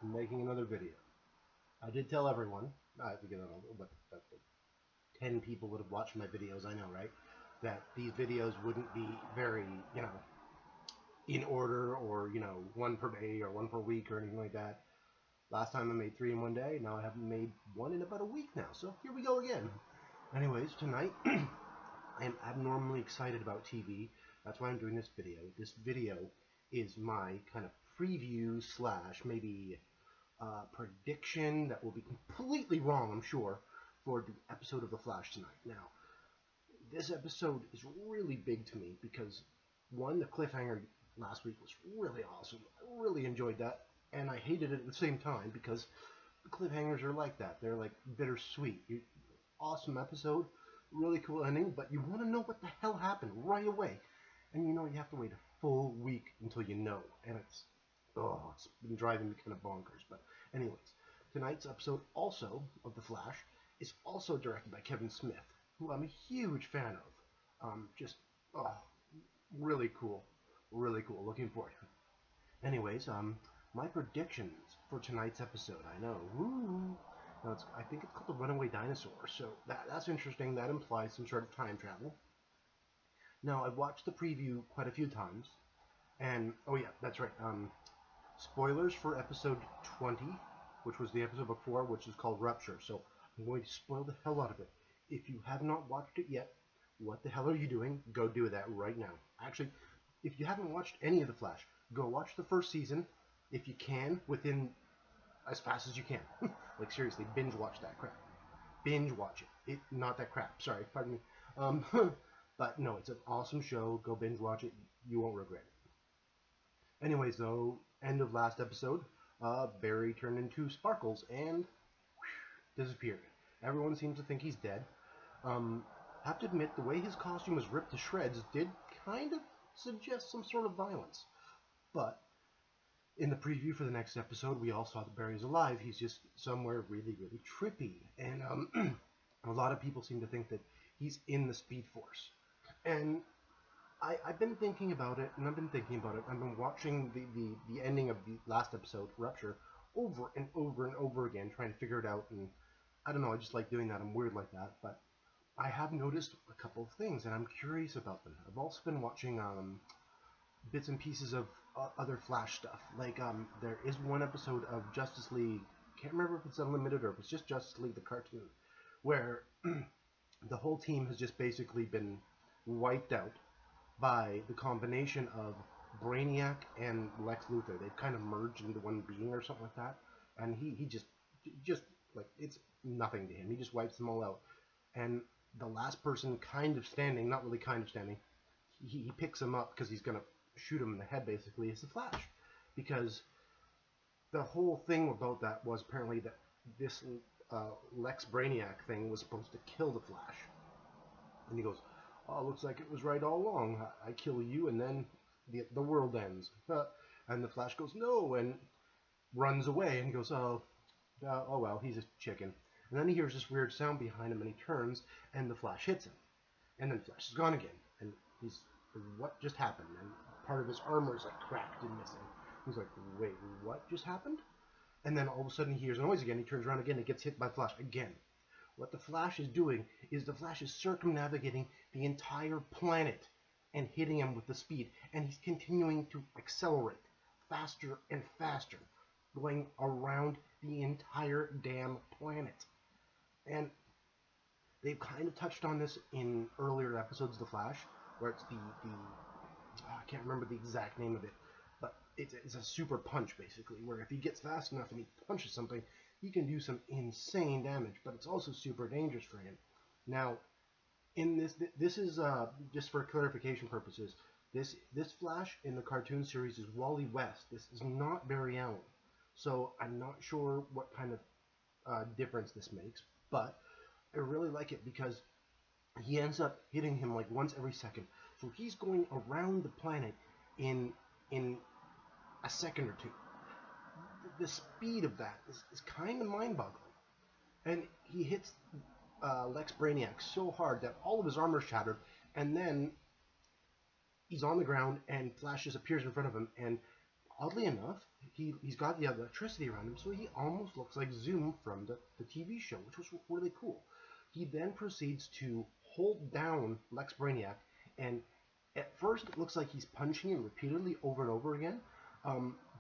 I'm making another video. I did tell everyone, I think I don't know, but 10 people would have watched my videos, I know, right? That these videos wouldn't be very, in order or, one per day or one per week or anything like that. Last time I made 3 in one day, now I haven't made one in about a week now, so here we go again. Anyways, tonight, I am abnormally excited about TV. That's why I'm doing this video. This video is my kind of preview slash maybe prediction that will be completely wrong, I'm sure, for the episode of The Flash tonight. Now, this episode is really big to me because, one, the cliffhanger last week was really awesome. I really enjoyed that, and I hated it at the same time because the cliffhangers are like that. They're like bittersweet. Awesome episode, really cool ending, but you want to know what the hell happened right away. And you have to wait a full week until you know, and it's been driving me kind of bonkers. But anyways, tonight's episode also of The Flash is also directed by Kevin Smith, who I'm a huge fan of. Really cool, really cool. Looking forward to it. Anyways, my predictions for tonight's episode. I know, woo. Now I think it's called The Runaway Dinosaur, so that's interesting. That implies some sort of time travel. Now, I've watched the preview quite a few times, and, oh yeah, that's right, spoilers for episode 20, which was the episode before, which is called Rupture, so I'm going to spoil the hell out of it. If you have not watched it yet, what the hell are you doing? Go do that right now. Actually, if you haven't watched any of The Flash, go watch the first season, if you can, as fast as you can. Like, seriously, binge watch that crap. Binge watch it. Not that crap. Sorry, pardon me. But no, it's an awesome show. Go binge watch it. You won't regret it. Anyways, though, end of last episode, Barry turned into Sparkles and disappeared. Everyone seems to think he's dead. Have to admit, the way his costume was ripped to shreds did kind of suggest some sort of violence. But in the preview for the next episode, we all saw that Barry's alive. He's just somewhere really, really trippy. And a lot of people seem to think that he's in the Speed Force. And I've been thinking about it, and I've been watching the ending of the last episode, Rupture, over and over and over again, trying to figure it out. And I don't know, I just like doing that. I'm weird like that. But I have noticed a couple of things, and I'm curious about them. I've also been watching bits and pieces of other Flash stuff. Like, there is one episode of Justice League, can't remember if it's Unlimited or if it's just Justice League the cartoon, where the whole team has just basically been wiped out by the combination of Brainiac and Lex Luthor. They've kind of merged into one being or something like that, and he just like, it's nothing to him. He just wipes them all out. And the last person kind of standing, not really kind of standing, he picks him up because he's going to shoot him in the head, basically, is the Flash. Because the whole thing about that was apparently that this Lex Brainiac thing was supposed to kill the Flash. And he goes, oh, looks like it was right all along. I kill you, and then the world ends. And the Flash goes, no, and runs away, and he goes, oh well, he's a chicken. And then he hears this weird sound behind him, and he turns, and the Flash hits him. And then Flash is gone again, and he's, what just happened? And part of his armor is like cracked and missing. He's like, wait, what just happened? And then all of a sudden he hears a noise again. He turns around again and gets hit by Flash again. What the Flash is doing is the Flash is circumnavigating the entire planet and hitting him with the speed. And he's continuing to accelerate faster and faster, going around the entire damn planet. And they've kind of touched on this in earlier episodes of The Flash, where it's I can't remember the exact name of it, but it's a super punch, basically, where if he gets fast enough and he punches something, he can do some insane damage, but it's also super dangerous for him. Now, in this is, just for clarification purposes, this Flash in the cartoon series is Wally West. This is not Barry Allen. So I'm not sure what kind of difference this makes, but I really like it because he ends up hitting him like once every second. So he's going around the planet in a second or two. The speed of that is kind of mind-boggling. And he hits Lex Brainiac so hard that all of his armor is shattered, and then he's on the ground, and Flash just appears in front of him, and oddly enough, he's got the electricity around him, so he almost looks like Zoom from the TV show, which was really cool. He then proceeds to hold down Lex Brainiac, and at first it looks like he's punching him repeatedly over and over again,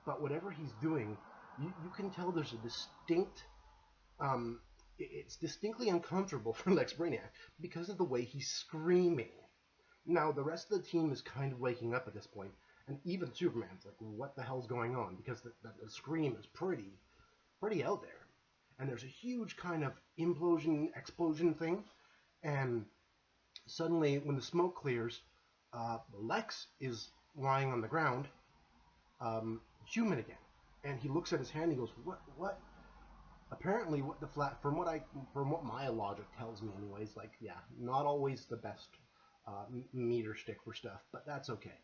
but whatever he's doing, you can tell there's a distinct it's distinctly uncomfortable for Lex Brainiac because of the way he's screaming. Now, the rest of the team is kind of waking up at this point, and even Superman's like, what the hell's going on? Because the scream is pretty out there. And there's a huge kind of implosion, explosion thing, and suddenly, when the smoke clears, Lex is lying on the ground, human again. And he looks at his hand and he goes, what? Apparently, from what my logic tells me, anyways, like, yeah, not always the best meter stick for stuff, but that's okay.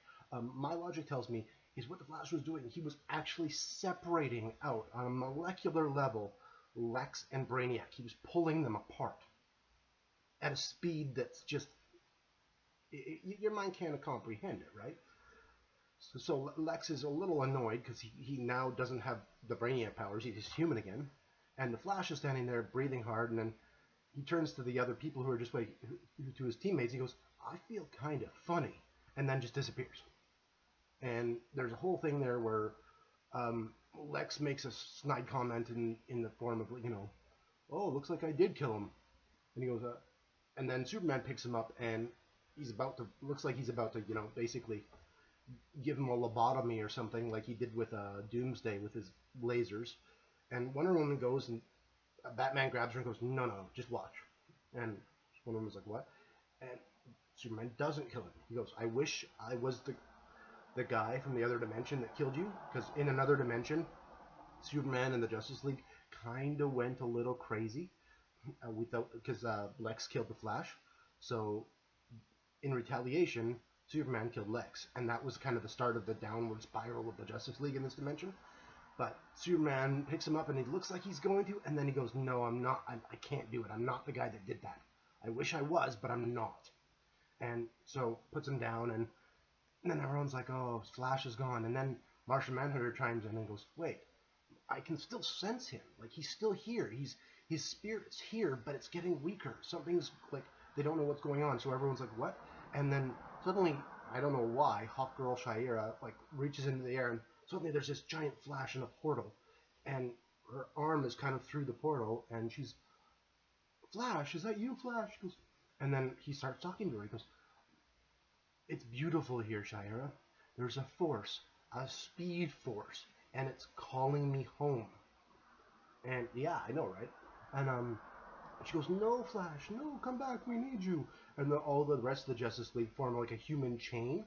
My logic tells me is what the Flash was doing. He was actually separating out on a molecular level Lex and Brainiac. He was pulling them apart at a speed that's just your mind can't comprehend it, right? So Lex is a little annoyed because he now doesn't have the Brainiac powers. He's just human again. And the Flash is standing there breathing hard, and then he turns to the other people who are just waiting, to his teammates. He goes, I feel kind of funny, and then just disappears. And there's a whole thing there where Lex makes a snide comment in the form of, oh, looks like I did kill him. And he goes, and then Superman picks him up, and looks like he's about to, basically give him a lobotomy or something like he did with Doomsday with his lasers. And Wonder Woman goes, and Batman grabs her and goes, no, just watch. And Wonder Woman's like, what? And Superman doesn't kill him. He goes, I wish I was the guy from the other dimension that killed you, because in another dimension, Superman and the Justice League kind of went a little crazy because Lex killed the Flash. So in retaliation, Superman killed Lex, and that was kind of the start of the downward spiral of the Justice League in this dimension. But Superman picks him up, and he looks like he's going to, and then he goes, no, I'm not. I can't do it. I'm not the guy that did that. I wish I was, but I'm not. And so puts him down, and then everyone's like, oh, Flash is gone. And then Martian Manhunter chimes in and goes, wait, I can still sense him. Like, he's still here. His spirit's here, but it's getting weaker. Something's, like, they don't know what's going on. So everyone's like, what? And then suddenly, I don't know why, Hawkgirl Shayera, like, reaches into the air, and suddenly there's this giant flash in a portal, and her arm is kind of through the portal, and she's, Flash, is that you, Flash? She goes, and then he starts talking to her. He goes, it's beautiful here, Shayera. There's a force, a speed force, and it's calling me home. And yeah, I know, right? And she goes, no, Flash, no, come back, we need you. And all the rest of the Justice League form like a human chain,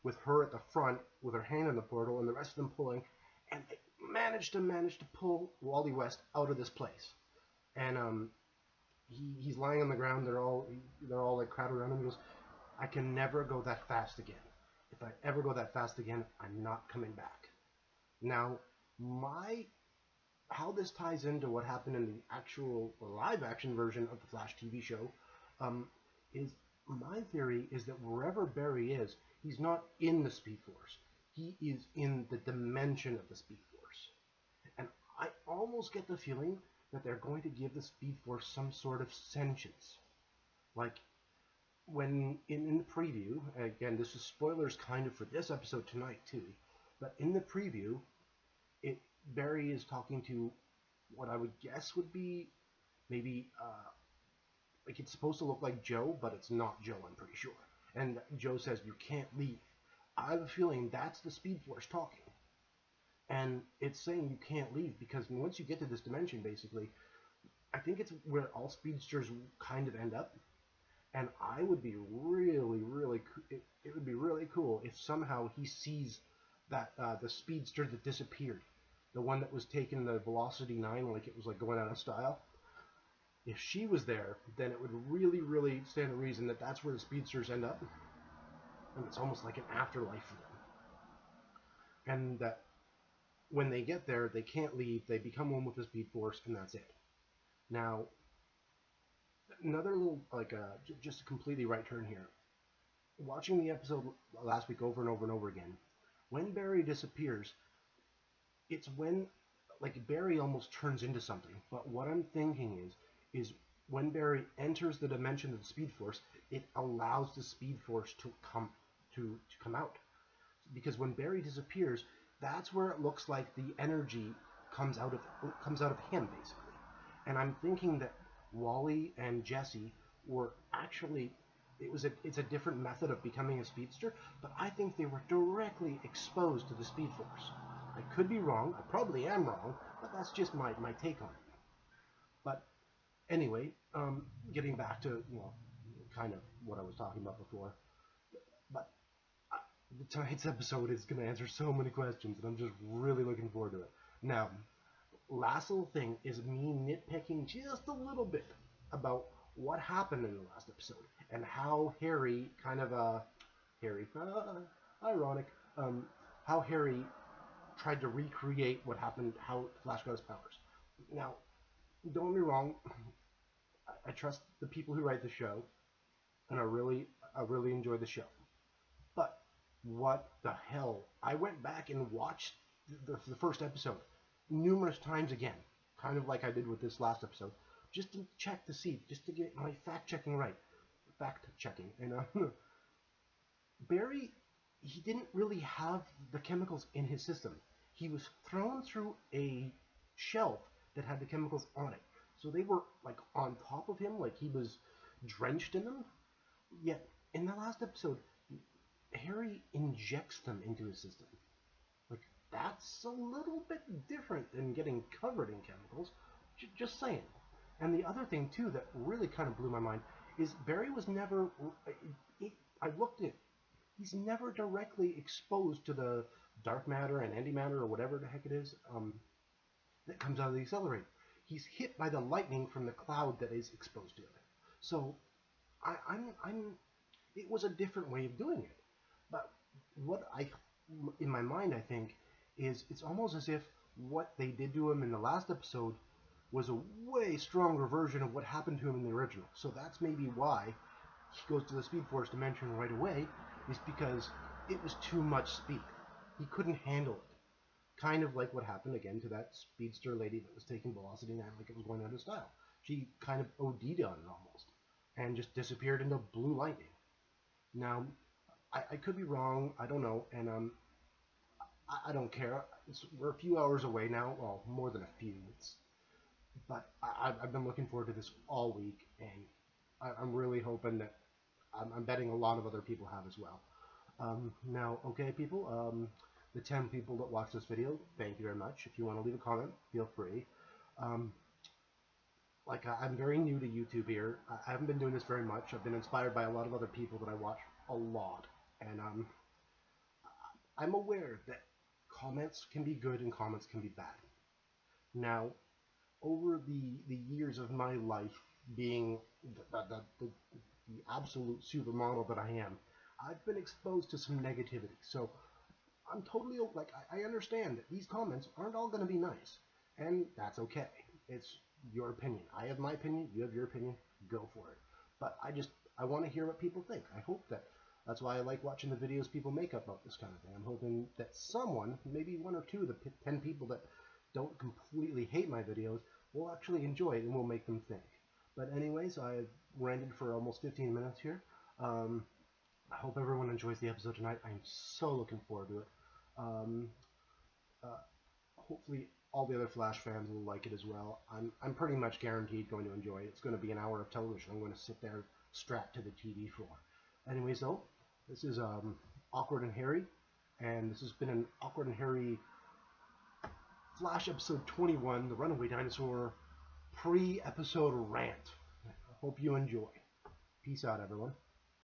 with her at the front, with her hand in the portal, and the rest of them pulling, and they managed to pull Wally West out of this place. And he's lying on the ground. They're all like crowded around him. He goes, I can never go that fast again. If I ever go that fast again, I'm not coming back. Now, how this ties into what happened in the actual live-action version of the Flash TV show is my theory is that wherever Barry is, he's not in the Speed Force. He is in the dimension of the Speed Force. And I almost get the feeling that they're going to give the Speed Force some sort of sentience. Like, when in the preview, again, this is spoilers kind of for this episode tonight too, but in the preview, Barry is talking to what I would guess would be maybe, like it's supposed to look like Joe, but it's not Joe, I'm pretty sure. And Joe says, you can't leave. I have a feeling that's the Speed Force talking. And it's saying you can't leave because once you get to this dimension, basically, I think it's where all speedsters kind of end up. And I would be really, really, it would be really cool if somehow he sees that the speedster that disappeared, the one that was taking the Velocity 9 like it was like going out of style. If she was there, then it would really, really stand to reason that that's where the speedsters end up. And it's almost like an afterlife for them. And that when they get there, they can't leave. They become one with the Speed Force, and that's it. Now, another little, just a completely right turn here. Watching the episode last week over and over and over again, when Barry disappears, it's when like Barry almost turns into something. But what I'm thinking is when Barry enters the dimension of the Speed Force, it allows the Speed Force to come out. Because when Barry disappears, that's where it looks like the energy comes out of him basically. And I'm thinking that Wally and Jesse were actually it's a different method of becoming a speedster, but I think they were directly exposed to the Speed Force. I could be wrong. I probably am wrong, but that's just my take on it. But anyway, getting back to kind of what I was talking about before. But tonight's episode is going to answer so many questions, and I'm just really looking forward to it. Now, last little thing is me nitpicking just a little bit about what happened in the last episode and how Harry kind of ironic, how Harry tried to recreate what happened, how Flash got his powers. Now, don't get me wrong, I trust the people who write the show, and I really enjoy the show. But what the hell? I went back and watched the first episode numerous times again, kind of like I did with this last episode, just to check to see, just to get my fact checking right. Fact checking. And Barry, he didn't really have the chemicals in his system. He was thrown through a shelf that had the chemicals on it. So they were like on top of him, like he was drenched in them. Yet in the last episode, Harry injects them into his system. Like, that's a little bit different than getting covered in chemicals. Just saying. And the other thing, too, that really kind of blew my mind is Barry was never. I looked at it. He's never directly exposed to the dark matter and antimatter or whatever the heck it is that comes out of the accelerator. He's hit by the lightning from the cloud that is exposed to it. So, I'm. It was a different way of doing it. But what in my mind, I think, is it's almost as if what they did to him in the last episode was a way stronger version of what happened to him in the original. So that's maybe why he goes to the Speed Force dimension right away, is because it was too much speed. He couldn't handle it. Kind of like what happened again to that speedster lady that was taking Velocity 9 like it was going out of style. She kind of OD'd on it almost, and just disappeared into blue lightning. Now, I could be wrong. I don't know, and I don't care. We're a few hours away now. Well, more than a few. But I've been looking forward to this all week, and I'm really hoping that I'm betting a lot of other people have as well. Now, okay, people, the 10 people that watch this video, thank you very much. If you want to leave a comment, feel free. Um, I'm very new to YouTube here. I haven't been doing this very much. I've been inspired by a lot of other people that I watch a lot, and I'm aware that comments can be good and comments can be bad. Now, over the years of my life being the absolute supermodel that I am, I've been exposed to some negativity. So I'm totally like I understand that these comments aren't all going to be nice, and that's okay. It's your opinion. I have my opinion. You have your opinion. Go for it. But I want to hear what people think. I hope that's why I like watching the videos people make about this kind of thing. I'm hoping that someone, maybe one or two of the 10 people that don't completely hate my videos, will actually enjoy it and will make them think. But anyways, I've ranted for almost 15 minutes here. I hope everyone enjoys the episode tonight. I'm so looking forward to it. Um, uh, Hopefully all the other Flash fans will like it as well. I'm pretty much guaranteed going to enjoy it. It's going to be an hour of television. I'm going to sit there strapped to the TV for. Anyways, though, this is Awkward and Harry, and this has been an Awkward and Harry Flash episode 21, the Runaway Dinosaur pre-episode rant. I hope you enjoy. Peace out, everyone.